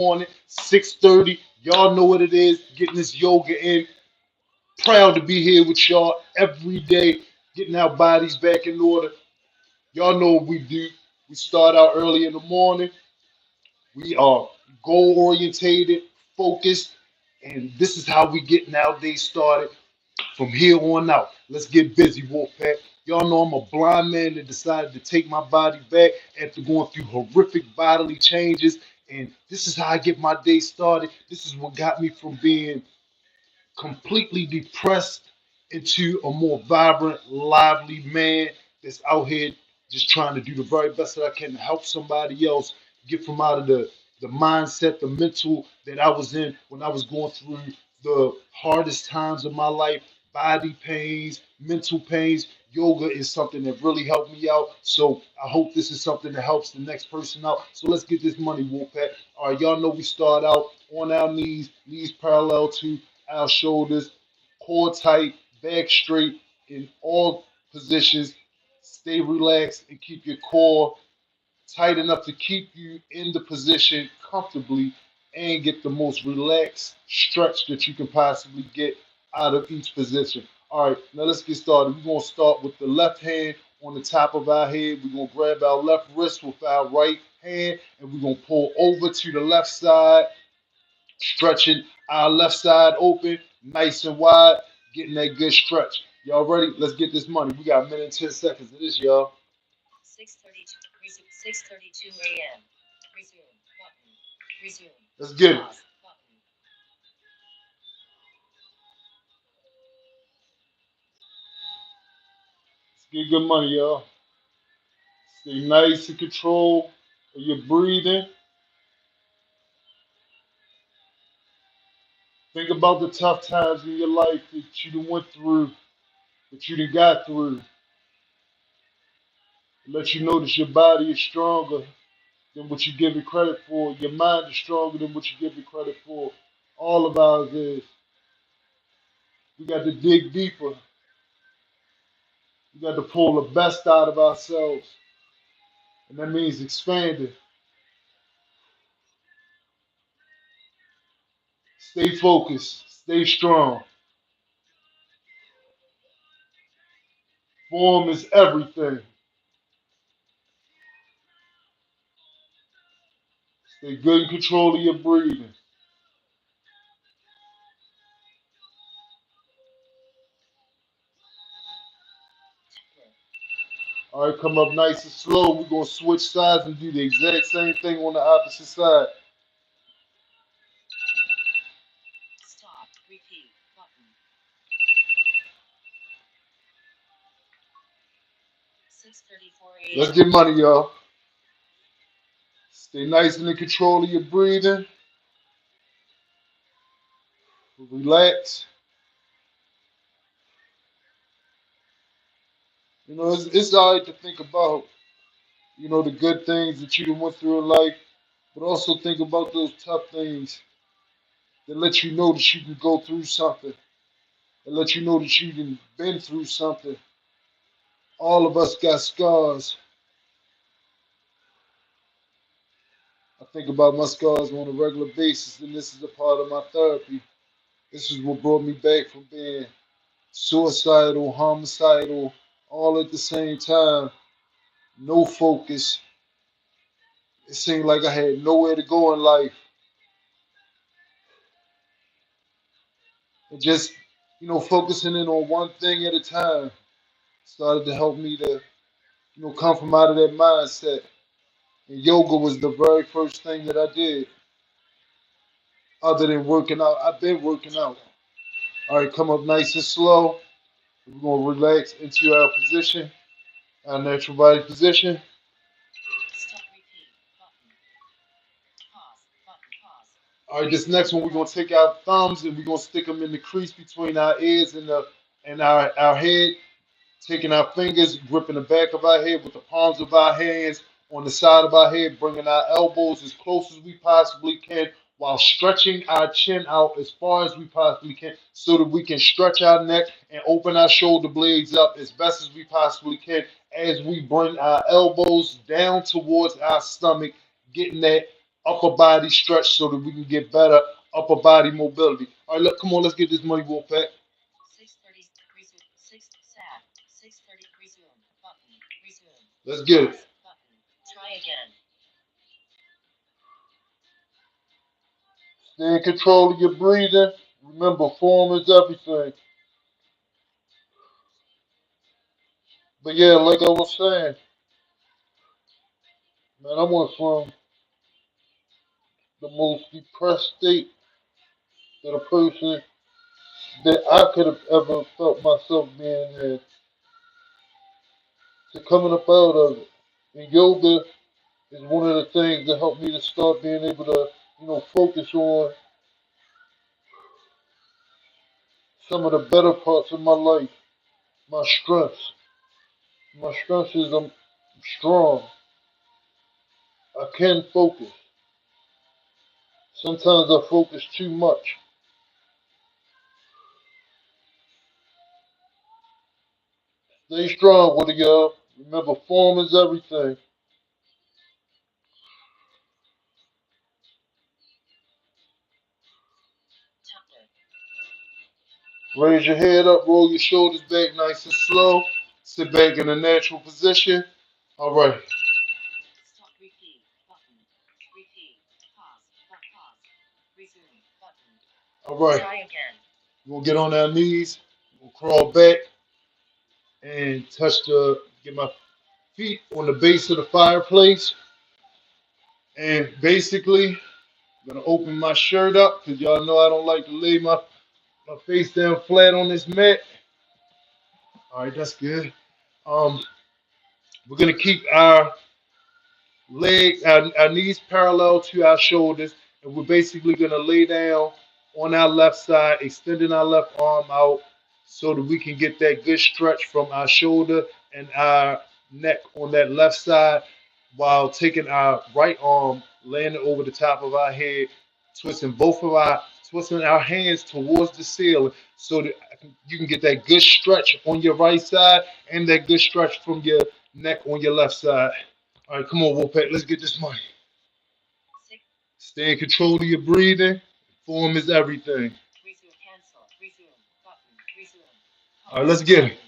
morning, 6:30. Y'all know what it is. Getting this yoga in. Proud to be here with y'all every day, getting our bodies back in order. Y'all know what we do. We start out early in the morning. We are goal orientated, focused, and this is how we get nowadays started. From here on out, let's get busy, Wolfpack. Y'all know I'm a blind man that decided to take my body back after going through horrific bodily changes. And this is how I get my day started. This is what got me from being completely depressed into a more vibrant, lively man that's out here just trying to do the very best that I can to help somebody else get from out of the mindset, the mental that I was in when I was going through the hardest times of my life, body pains, mental pains. Yoga is something that really helped me out. So I hope this is something that helps the next person out. So let's get this money, Wolfpack. All right, y'all know we start out on our knees, knees parallel to our shoulders, core tight, back straight in all positions. Stay relaxed and keep your core tight enough to keep you in the position comfortably and get the most relaxed stretch that you can possibly get out of each position. All right, now let's get started. We're going to start with the left hand on the top of our head. We're going to grab our left wrist with our right hand and we're going to pull over to the left side, stretching our left side open, nice and wide, getting that good stretch. Y'all ready? Let's get this money. We got a minute and 10 seconds of this, y'all. 6:32. 6:32 a.m. Resume button. Resume. Let's get it. Let's get good money, y'all. Stay nice and control of your breathing. Think about the tough times in your life that you done went through, that you done got through. Let you know that your body is stronger than what you give it credit for. Your mind is stronger than what you give it credit for. All of ours is. We got to dig deeper. We got to pull the best out of ourselves. And that means expanding. Stay focused. Stay strong. Form is everything. Stay good in control of your breathing. All right, come up nice and slow. We're going to switch sides and do the exact same thing on the opposite side. Stop. Repeat. Button. 6:34 a.m. Let's get money, y'all. Stay nice and in control of your breathing. Relax. You know, it's all right to think about, the good things that you done went through in life, but also think about those tough things that let you know that you can go through something, that let you know that you have been through something. All of us got scars. I think about my scars on a regular basis, and this is a part of my therapy. This is what brought me back from being suicidal, homicidal, all at the same time. No focus. It seemed like I had nowhere to go in life. And just, focusing in on one thing at a time started to help me to, come from out of that mindset. And yoga was the very first thing that I did, other than working out. I've been working out. All right, come up nice and slow. We're gonna relax into our position, our natural body position. Stop, repeat, button, pause, button, pause. All right, this next one we're gonna take our thumbs and we're gonna stick them in the crease between our ears and our head, taking our fingers, gripping the back of our head with the palms of our hands on the side of our head, bringing our elbows as close as we possibly can while stretching our chin out as far as we possibly can so that we can stretch our neck and open our shoulder blades up as best as we possibly can as we bring our elbows down towards our stomach, getting that upper body stretch so that we can get better upper body mobility. All right, look, come on, let's get this money, Wolfpack. 6:30 resume. 6:30 resume button. Resume. Let's get it. Button. Try again. Stay in control of your breathing. Remember, form is everything. But yeah, like I was saying, man, I went from the most depressed state that a person that I could have ever felt myself being in to coming up out of it. And yoga is one of the things that helped me to start being able to, focus on some of the better parts of my life, my strengths. My strength is I'm strong. I can focus. Sometimes I focus too much. Stay strong with it, y'all. Remember, form is everything. Raise your head up, roll your shoulders back nice and slow. Sit back in a natural position. All right. Stop, repeat, button. Repeat, pause, pause. Resume, button. All right. Try again. We'll get on our knees. We'll crawl back and get my feet on the base of the fireplace. And basically, I'm gonna open my shirt up because y'all know I don't like to lay my face down flat on this mat. All right, that's good. Um, we're gonna keep our knees parallel to our shoulders, and we're basically gonna lay down on our left side, extending our left arm out so that we can get that good stretch from our shoulder and our neck on that left side, while taking our right arm, laying it over the top of our head, twisting our hands towards the ceiling so that you can get that good stretch on your right side and that good stretch from your neck on your left side. All right, come on, Wolfpack. Let's get this money. Stay in control of your breathing. Form is everything. All right, let's get it.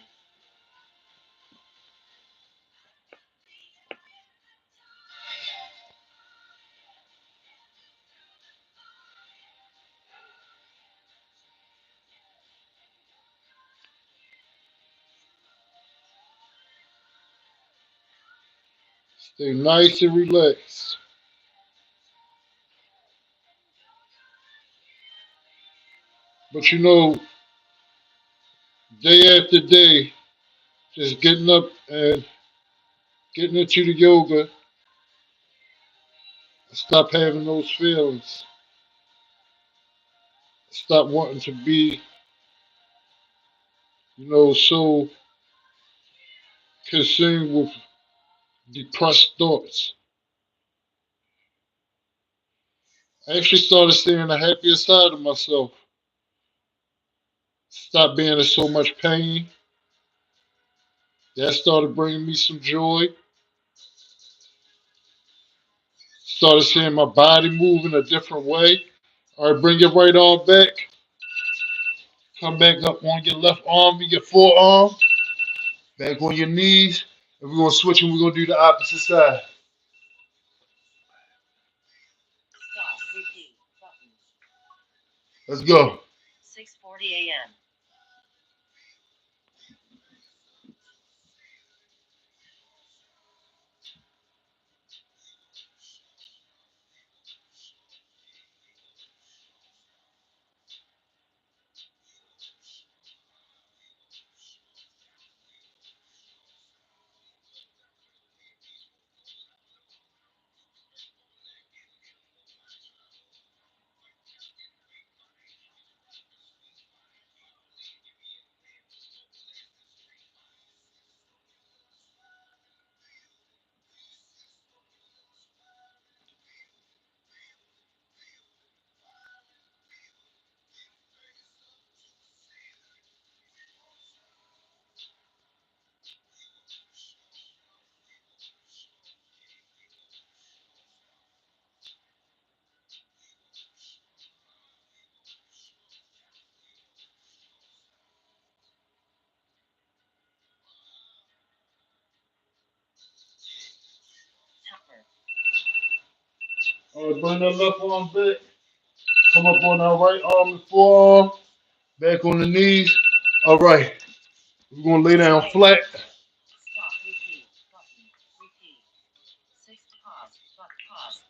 Stay nice and relaxed. But day after day, just getting up and getting into the yoga, stop having those feelings. Stop wanting to be, so consumed with depressed thoughts. I actually started seeing the happier side of myself. Stop being in so much pain. That started bringing me some joy. Started seeing my body move in a different way. All right, bring your right arm back. Come back up on your left arm and your forearm. Back on your knees. And we're going to switch and we're going to do the opposite side. Stop. Repeat. Button. Let's go. 6:40 a.m. All right, bring that left arm back. Come up on our right arm and forearm. Back on the knees. All right. We're gonna lay down flat.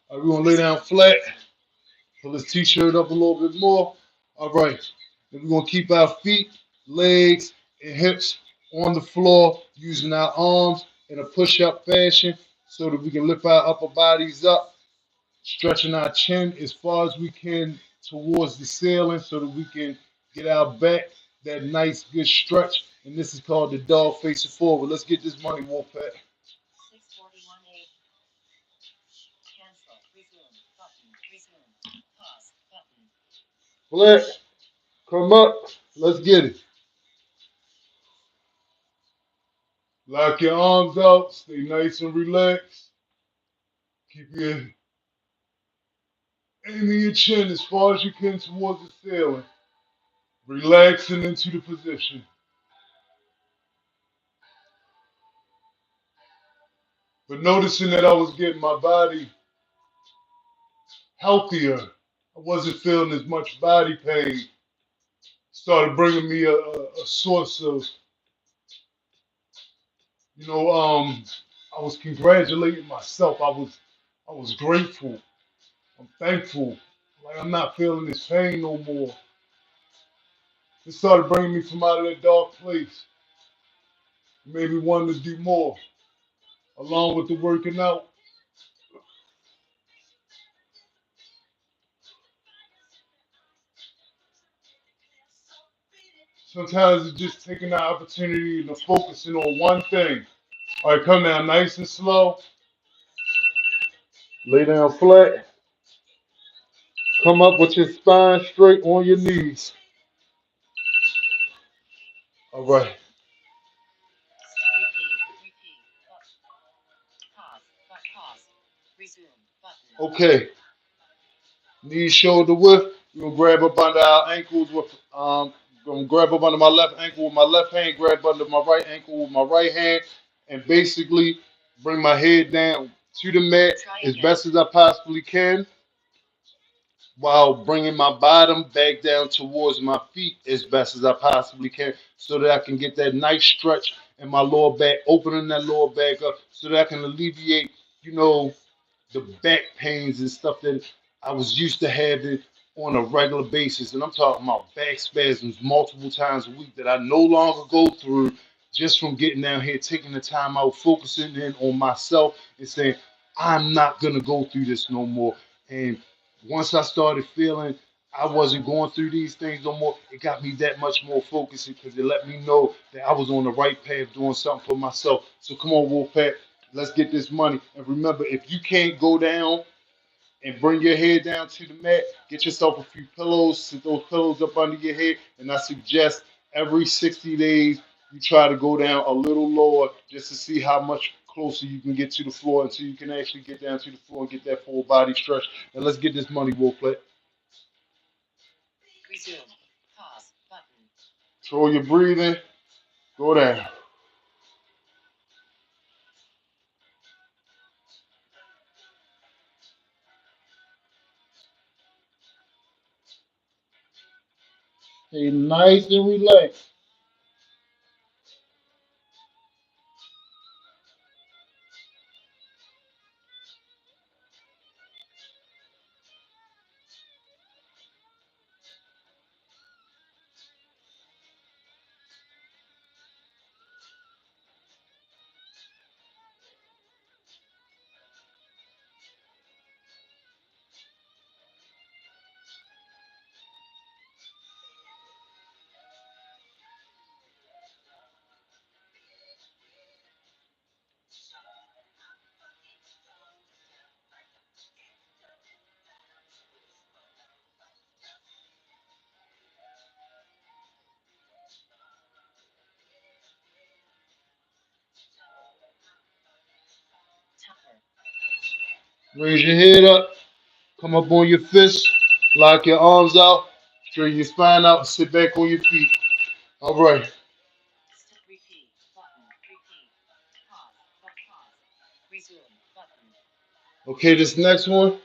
All right, we're gonna lay down flat. Pull his t-shirt up a little bit more. All right. Then we're gonna keep our feet, legs, and hips on the floor using our arms in a push-up fashion so that we can lift our upper bodies up, stretching our chin as far as we can towards the ceiling so that we can get our back that nice good stretch. And this is called the dog facing forward. Let's get this money, Wolfpack. Flat, come up. Let's get it. Lock your arms out. Stay nice and relaxed. Keep your aiming your chin as far as you can towards the ceiling. Relaxing into the position. But noticing that I was getting my body healthier. I wasn't feeling as much body pain. Started bringing me a source of, you know, I was congratulating myself. I was grateful. I'm thankful. Like I'm not feeling this pain no more. It started bringing me from out of that dark place. It made me want to do more. Along with the working out, sometimes it's just taking the opportunity and focusing on one thing. All right, come down nice and slow. Lay down flat. Come up with your spine straight on your knees. All right. Okay. Knees shoulder width. You're gonna grab up under our ankles with gonna grab up under my left ankle with my left hand, grab under my right ankle with my right hand, and basically bring my head down to the mat as best as I possibly can, while bringing my bottom back down towards my feet as best as I possibly can so that I can get that nice stretch in my lower back, opening that lower back up so that I can alleviate, you know, the back pains and stuff that I was used to having on a regular basis. And I'm talking about back spasms multiple times a week that I no longer go through just from getting down here, taking the time out, focusing in on myself and saying, I'm not going to go through this no more. And once I started feeling I wasn't going through these things no more, it got me that much more focused because it let me know that I was on the right path doing something for myself. So come on, Wolfpack. Let's get this money. And remember, if you can't go down and bring your head down to the mat, get yourself a few pillows, sit those pillows up under your head. And I suggest every 60 days you try to go down a little lower just to see how much closer you can get to the floor until you can actually get down to the floor and get that full body stretch. And let's get this money, Wolflet. Control your breathing. Go down. Stay nice and relaxed. Raise your head up. Come up on your fists. Lock your arms out. Straighten your spine out. And sit back on your feet. All right. Okay, this next one.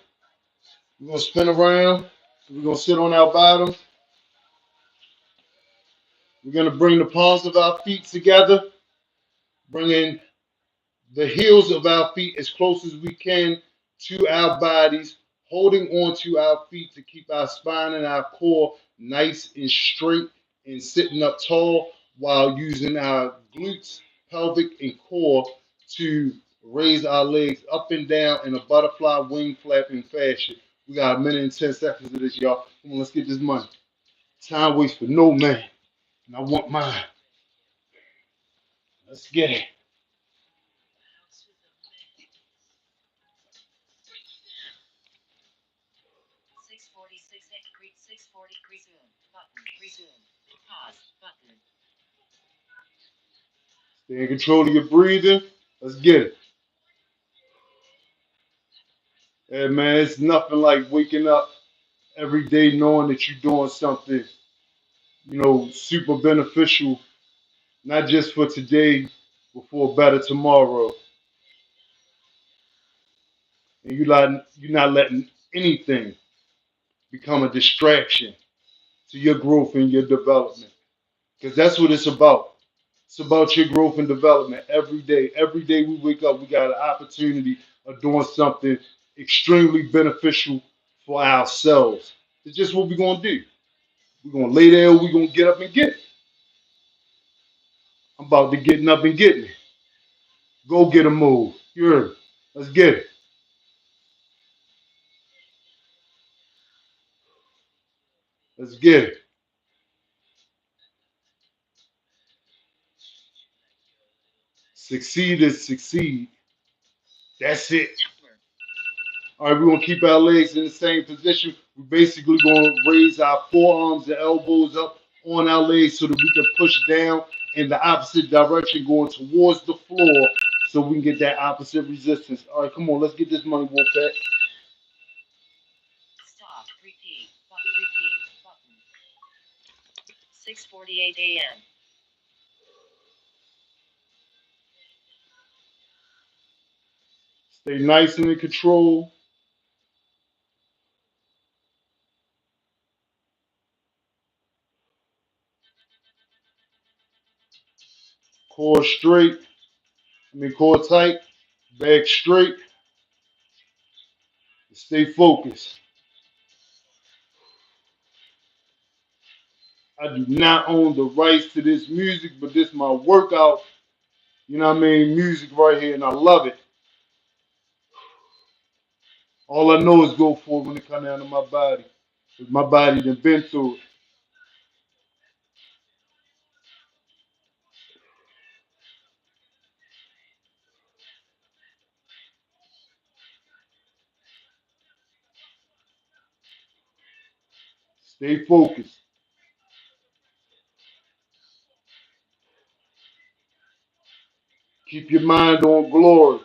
We're gonna spin around. We're gonna sit on our bottom. We're gonna bring the palms of our feet together, bringing the heels of our feet as close as we can to our bodies, holding on to our feet to keep our spine and our core nice and straight and sitting up tall while using our glutes, pelvic, and core to raise our legs up and down in a butterfly wing flapping fashion. We got a minute and 10 seconds of this, y'all. Come on, let's get this money. Time waits for no man, and I want mine. Let's get it. 640 resume button resume pause button. Stay in control of your breathing. Let's get it. Hey man, it's nothing like waking up every day knowing that you're doing something, super beneficial, not just for today, but for a better tomorrow. And you're not letting anything become a distraction to your growth and your development. Because that's what it's about. It's about your growth and development every day. Every day we wake up, we got an opportunity of doing something extremely beneficial for ourselves. It's just what we're going to do. We're going to lay there, we're going to get up and get it. I'm about to getting up and getting it. Go get a move. You heard me. Let's get it. Let's get it. Succeed is succeed. That's it. All right, we're gonna keep our legs in the same position. We're basically gonna raise our forearms and elbows up on our legs so that we can push down in the opposite direction, going towards the floor, so we can get that opposite resistance. All right, come on, let's get this money, Wolfpack. Stop. Repeat. Repeat. Button. 6:48 a.m. Stay nice and in control. Core straight. Core tight. Back straight. Stay focused. I do not own the rights to this music, but this is my workout, music right here, and I love it. All I know is go for it when it comes down to my body. Because my body done been through it. Stay focused. Keep your mind on glory.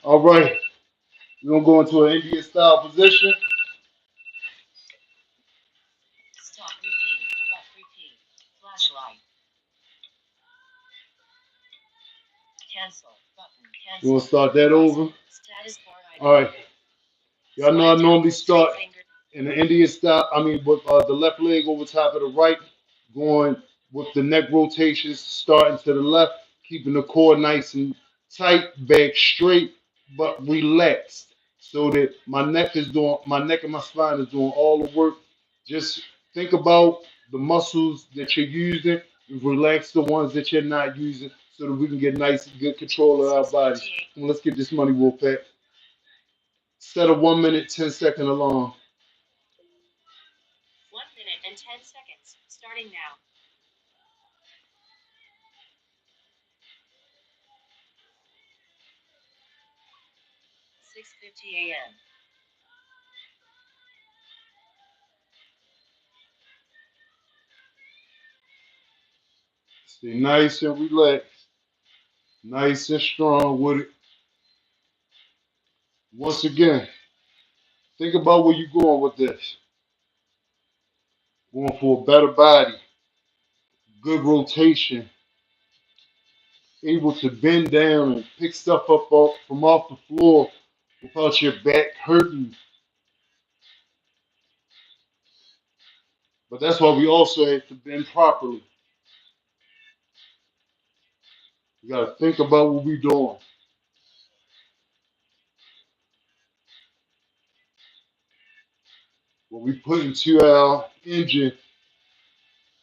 All right. We're going to go into an Indian style position. Stop, repeat. Flashlight. Cancel. Button. Cancel. You want to start that over? All right. Y'all know I normally start in the Indian style. With the left leg over top of the right, going with the neck rotations, starting to the left, keeping the core nice and tight, back straight, but relaxed, so that my neck and my spine is doing all the work. Just think about the muscles that you're using, and relax the ones that you're not using, so that we can get nice and good control of our bodies. Come on, let's get this money, Wolfpack. Set a 1 minute, 10-second alarm. 1 minute and 10 seconds, starting now. 6:50 a.m. Stay nice and relaxed, nice and strong with it. Once again, think about where you're going with this. Going for a better body, good rotation, able to bend down and pick stuff up from off the floor without your back hurting. But that's why we also have to bend properly. We got to think about what we're doing. What we put into our engine,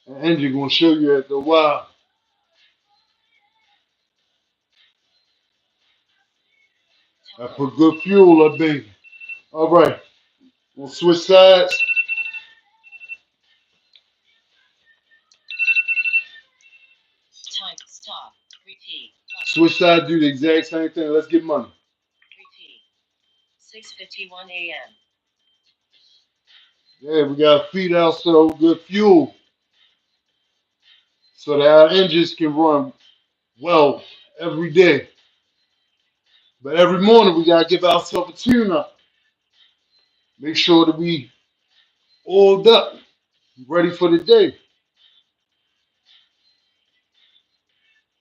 the engine gonna show you after a while. I put good fuel up, baby. All right, we'll switch sides. Time. Stop. Repeat. Switch sides, do the exact same thing. Let's get money. Repeat. 6:51 a.m. Yeah, we gotta feed ourselves good fuel so that our engines can run well every day. But every morning we gotta give ourselves a tune up. Make sure that we oiled up, ready for the day.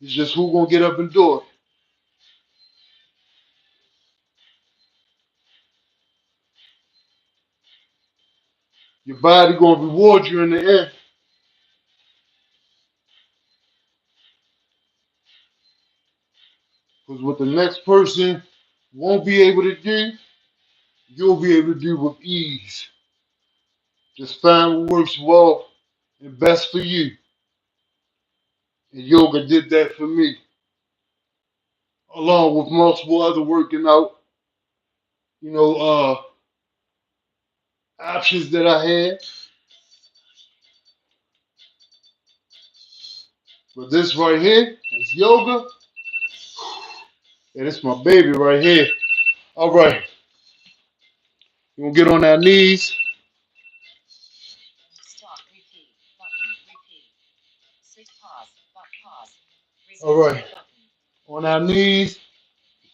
It's just who gonna get up and do it. Your body gonna reward you in the end. Because what the next person won't be able to do, you'll be able to do with ease. Just find what works well and best for you. And yoga did that for me, along with multiple other working out, you know, options that I had. But this right here is yoga, and it's my baby right here. All right, we're gonna get on our knees. Stop. Repeat. Button. Repeat. 6. Pause. Pause. All Resume. right, on our knees,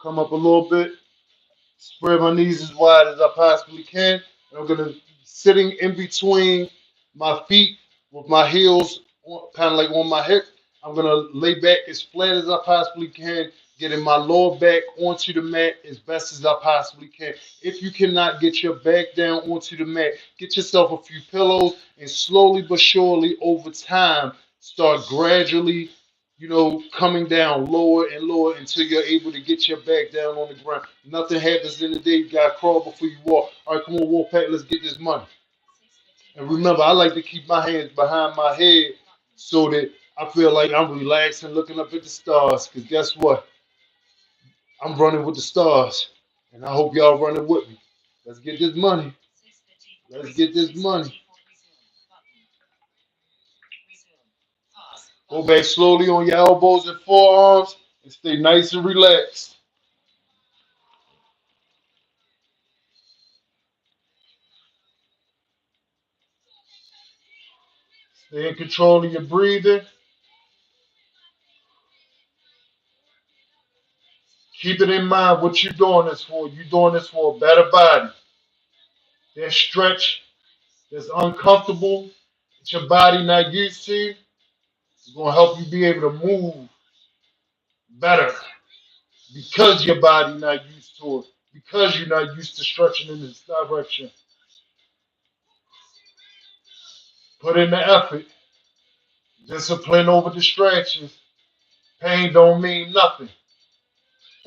come up a little bit. Spread my knees as wide as I possibly can. And I'm gonna be sitting in between my feet with my heels kind of like on my hip. I'm gonna lay back as flat as I possibly can, getting my lower back onto the mat as best as I possibly can. If you cannot get your back down onto the mat, get yourself a few pillows and slowly but surely over time start gradually coming down lower and lower until you're able to get your back down on the ground. Nothing happens in the day. You gotta crawl before you walk. All right, come on, Wolfpack, let's get this money. And remember, I like to keep my hands behind my head so that I feel like I'm relaxing, looking up at the stars. Because guess what? I'm running with the stars. And I hope y'all running with me. Let's get this money. Let's get this money. Go back slowly on your elbows and forearms and stay nice and relaxed. Stay in control of your breathing. Keep it in mind what you're doing this for. You're doing this for a better body. That stretch that's uncomfortable, that your body not used to, is going to help you be able to move better because your body not used to it, because you're not used to stretching in this direction. Put in the effort. Discipline over distractions. Pain don't mean nothing.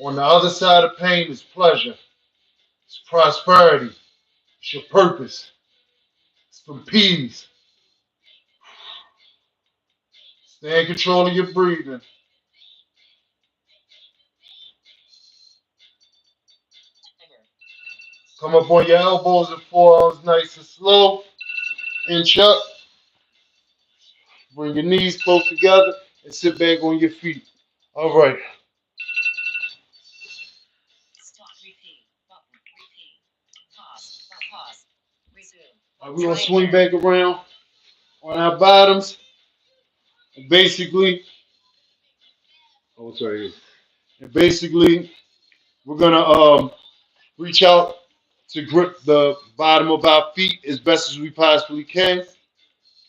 On the other side of pain is pleasure. It's prosperity. It's your purpose. It's for peace. Stay in control of your breathing. Come up on your elbows and forearms nice and slow. Inch up. Bring your knees close together and sit back on your feet. All right. Stop. Repeat. Button. Repeat. Pause. Pause. Resume. All right, we're going to swing back around on our bottoms. And basically, sorry. And basically, we're going to reach out to grip the bottom of our feet as best as we possibly can.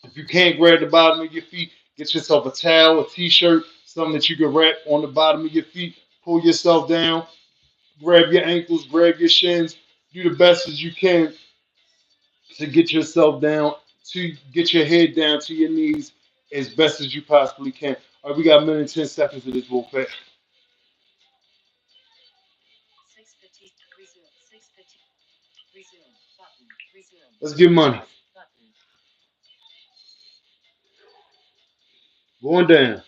If you can't grab the bottom of your feet, get yourself a towel, a t-shirt, something that you can wrap on the bottom of your feet. Pull yourself down, grab your ankles, grab your shins. Do the best as you can to get yourself down, to get your head down to your knees as best as you possibly can. All right, we got a minute and 10 seconds of this Wolfpack. 650. Resume. 650. Resume. Button. Resume. Let's get money. Button. Going down.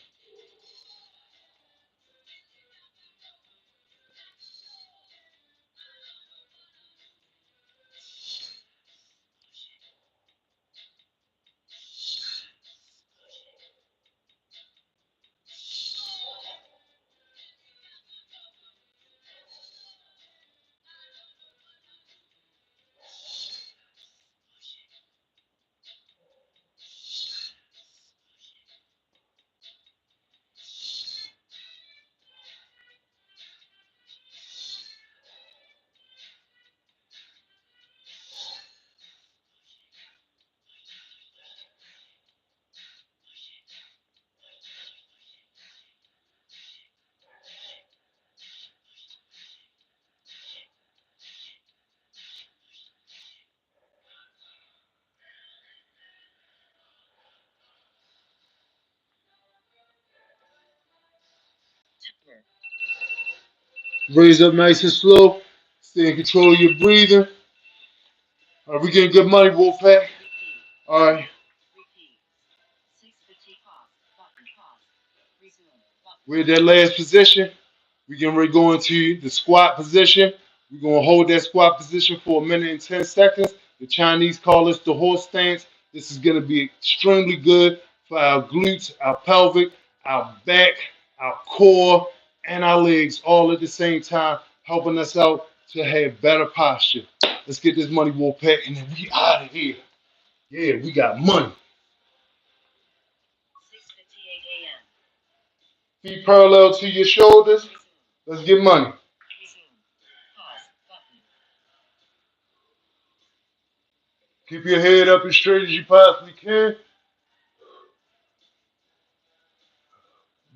Timer. Raise up nice and slow. Stay in control of your breathing. All right, we getting good money, Wolfpack. Repeat. All right, Repeat. 650. Pause. Button. Pause. Resume. Button. we're at that last position. We're getting ready to go into the squat position. We're going to hold that squat position for a minute and 10 seconds. The Chinese call this the horse stance. This is going to be extremely good for our glutes, our pelvic, our back, our core, and our legs all at the same time, helping us out to have better posture. Let's get this money, Wolfpack, and then we out of here. Yeah, we got money. 6:58 a.m. Feet parallel to your shoulders. Resume. Let's get money. Resume. Pause. Button. Keep your head up as straight as you possibly can.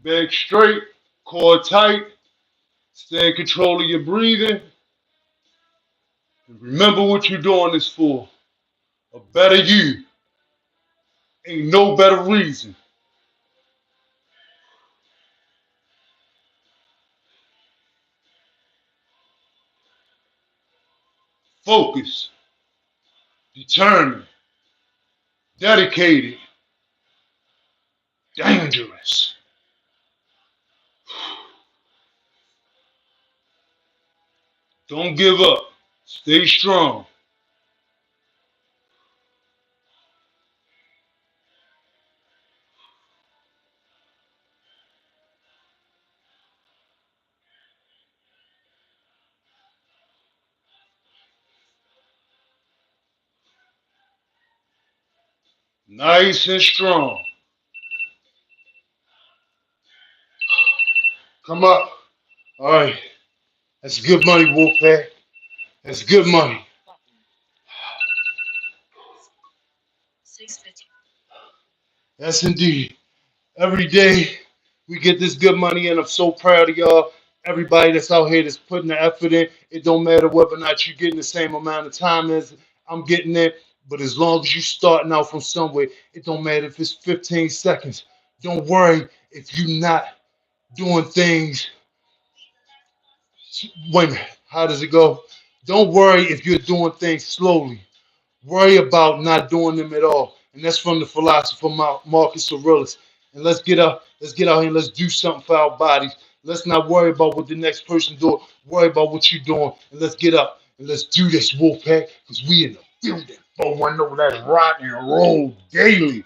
Back straight, core tight. Stay in control of your breathing. And remember what you're doing this for. A better you. Ain't no better reason. Focus, determined, dedicated, dangerous. Don't give up. Stay strong. Nice and strong. Come up. All right. That's good money, Wolfpack. That's good money. Button. 6:50. Yes, indeed. Every day we get this good money, and I'm so proud of y'all. Everybody that's out here that's putting the effort in. It don't matter whether or not you're getting the same amount of time as I'm getting it, but as long as you starting out from somewhere, it don't matter if it's 15 seconds. Don't worry if you're not doing things. Wait a minute, how does it go? Don't worry if you're doing things slowly. Worry about not doing them at all. And that's from the philosopher Marcus Aurelius. And let's get out here and let's do something for our bodies. Let's not worry about what the next person doing. Worry about what you're doing. And let's get up and let's do this, Wolfpack, because we in the building. Oh, I know that rock and roll daily.